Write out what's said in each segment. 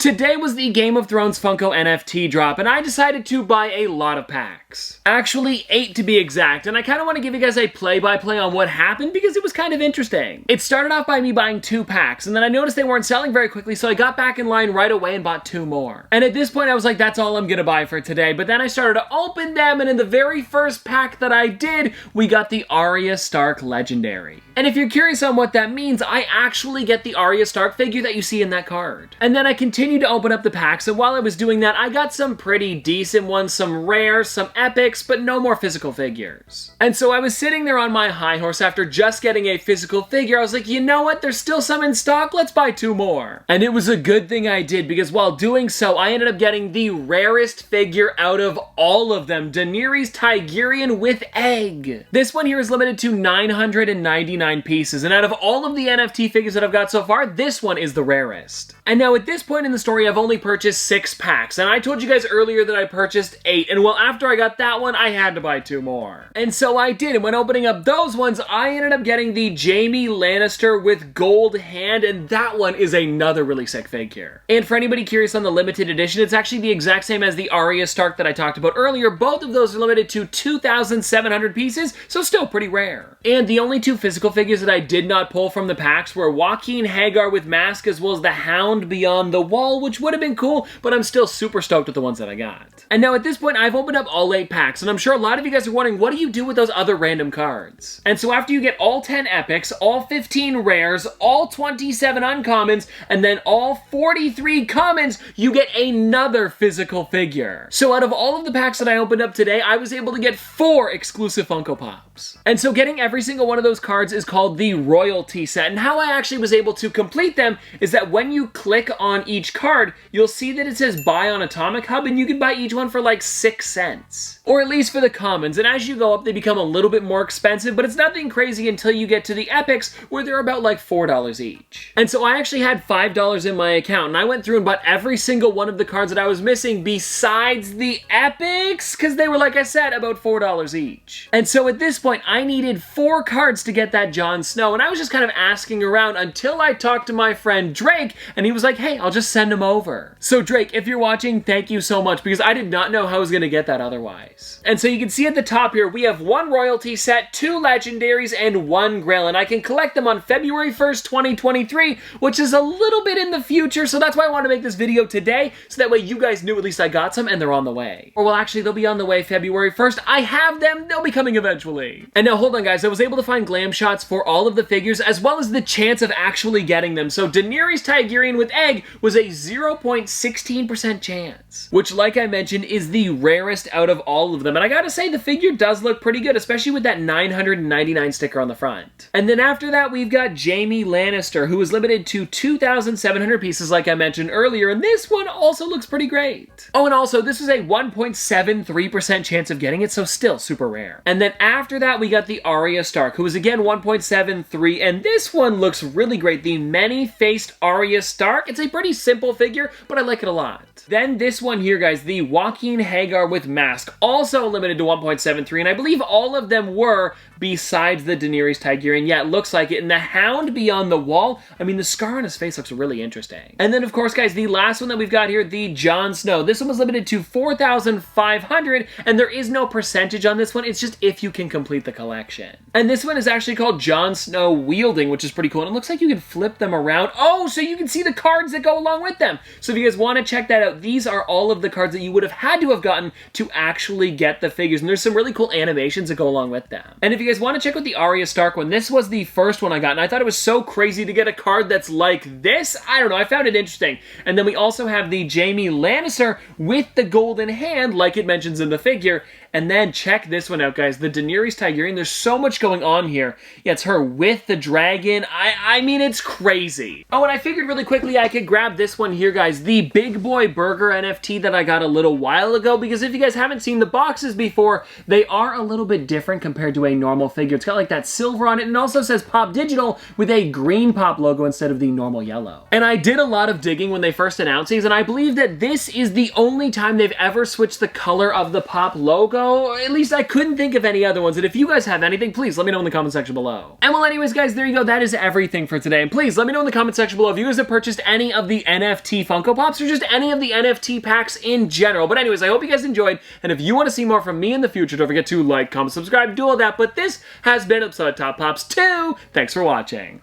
Today was the Game of Thrones Funko NFT drop, and I decided to buy a lot of packs. Actually, 8 to be exact, and I kind of want to give you guys a play-by-play on what happened because it was kind of interesting. It started off by me buying 2 packs, and then I noticed they weren't selling very quickly, so I got back in line right away and bought 2 more. And at this point, I was like, that's all I'm gonna buy for today, but then I started to open them, and in the very first pack that I did, we got the Arya Stark Legendary. And if you're curious on what that means, I actually get the Arya Stark figure that you see in that card. And then I continued to open up the packs, and while I was doing that, I got some pretty decent ones, some rares, some epics, but no more physical figures. And so I was sitting there on my high horse after just getting a physical figure. I was like, you know what? There's still some in stock. Let's buy 2 more. And it was a good thing I did, because while doing so, I ended up getting the rarest figure out of all of them, Daenerys Targaryen with egg. This one here is limited to 999 pieces, and out of all of the NFT figures that I've got so far, this one is the rarest. And now at this point in the story, I've only purchased 6 packs, and I told you guys earlier that I purchased 8, and well, after I got that one, I had to buy 2 more. And so I did, and when opening up those ones, I ended up getting the Jaime Lannister with gold hand, and that one is another really sick figure. And for anybody curious on the limited edition, it's actually the exact same as the Arya Stark that I talked about earlier. Both of those are limited to 2,700 pieces, so still pretty rare. And the only 2 physical figures that I did not pull from the packs were Joaquin Hagar with mask, as well as the Hound Beyond the Wall, which would have been cool, but I'm still super stoked with the ones that I got. And now at this point, I've opened up all 8 packs, and I'm sure a lot of you guys are wondering, what do you do with those other random cards? And so after you get all 10 epics, all 15 rares, all 27 uncommons, and then all 43 commons, you get another physical figure. So out of all of the packs that I opened up today, I was able to get 4 exclusive Funko Pops. And so getting every single one of those cards is called the royalty set, and how I actually was able to complete them is that when you click on each card, you'll see that it says buy on Atomic Hub, and you can buy each one for like 6 cents. Or at least for the commons, and as you go up, they become a little bit more expensive, but it's nothing crazy until you get to the epics, where they're about like $4 each. And so I actually had $5 in my account, and I went through and bought every single one of the cards that I was missing besides the epics, because they were, like I said, about $4 each. And so at this point, I needed 4 cards to get that Jon Snow, and I was just kind of asking around until I talked to my friend Drake, and he was like, hey, I'll just send him over. So Drake, if you're watching, thank you so much, because I did not know how I was going to get that otherwise. And so you can see at the top here, we have 1 royalty set, 2 legendaries, and 1 grail, and I can collect them on February 1st, 2023, which is a little bit in the future, so that's why I want to make this video today, so that way you guys knew at least I got some and they're on the way. Or well, actually, they'll be on the way February 1st. I have them, they'll be coming eventually. And now hold on guys, I was able to find glam shots for all of the figures, as well as the chance of actually getting them. So Daenerys Targaryen with egg was a 0.16% chance, which like I mentioned is the rarest out of all of them. And I gotta say, the figure does look pretty good, especially with that 999 sticker on the front. And then after that, we've got Jaime Lannister, who is limited to 2,700 pieces like I mentioned earlier, and this one also looks pretty great. Oh, and also, this is a 1.73% chance of getting it, so still super rare. And then after that, we got the Arya Stark, who is again 1.73, and this one looks really great. The many-faced Arya Stark. It's a pretty simple figure, but I like it a lot. Then this one here, guys, the Joaquin Hagar with mask, also limited to 1.73, and I believe all of them were besides the Daenerys Targaryen. Yeah, it looks like it. And the Hound Beyond the Wall, I mean, the scar on his face looks really interesting. And then, of course, guys, the last one that we've got here, the Jon Snow. This one was limited to 4,500, and there is no percentage on this one. It's just if you can complete the collection. And this one is actually called Jon Snow Wielding, which is pretty cool. And it looks like you can flip them around. Oh, so you can see the cards that go along with them. So if you guys want to check that out, these are all of the cards that you would have had to have gotten to actually get the figures. And there's some really cool animations that go along with them. And if you guys want to check out the Arya Stark one, this was the first one I got, and I thought it was so crazy to get a card that's like this. I don't know, I found it interesting. And then we also have the Jaime Lannister with the golden hand, like it mentions in the figure. And then check this one out, guys. The Daenerys Targaryen, there's so much going on here. Yeah, it's her with the dragon. I mean, it's crazy. Oh, and I figured really quickly I could grab this one here, guys. The Big Boy Burger NFT that I got a little while ago, because if you guys haven't seen the boxes before, they are a little bit different compared to a normal figure. It's got like that silver on it, and it also says Pop Digital with a green Pop logo instead of the normal yellow. And I did a lot of digging when they first announced these, and I believe that this is the only time they've ever switched the color of the Pop logo know, at least I couldn't think of any other ones. And if you guys have anything, please let me know in the comment section below. And well, anyways, guys, there you go. That is everything for today. And please let me know in the comment section below if you guys have purchased any of the NFT Funko Pops or just any of the NFT packs in general. But anyways, I hope you guys enjoyed. And if you want to see more from me in the future, don't forget to like, comment, subscribe, do all that. But this has been episode Top Pops 2. Thanks for watching.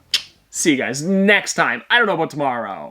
See you guys next time. I don't know about tomorrow.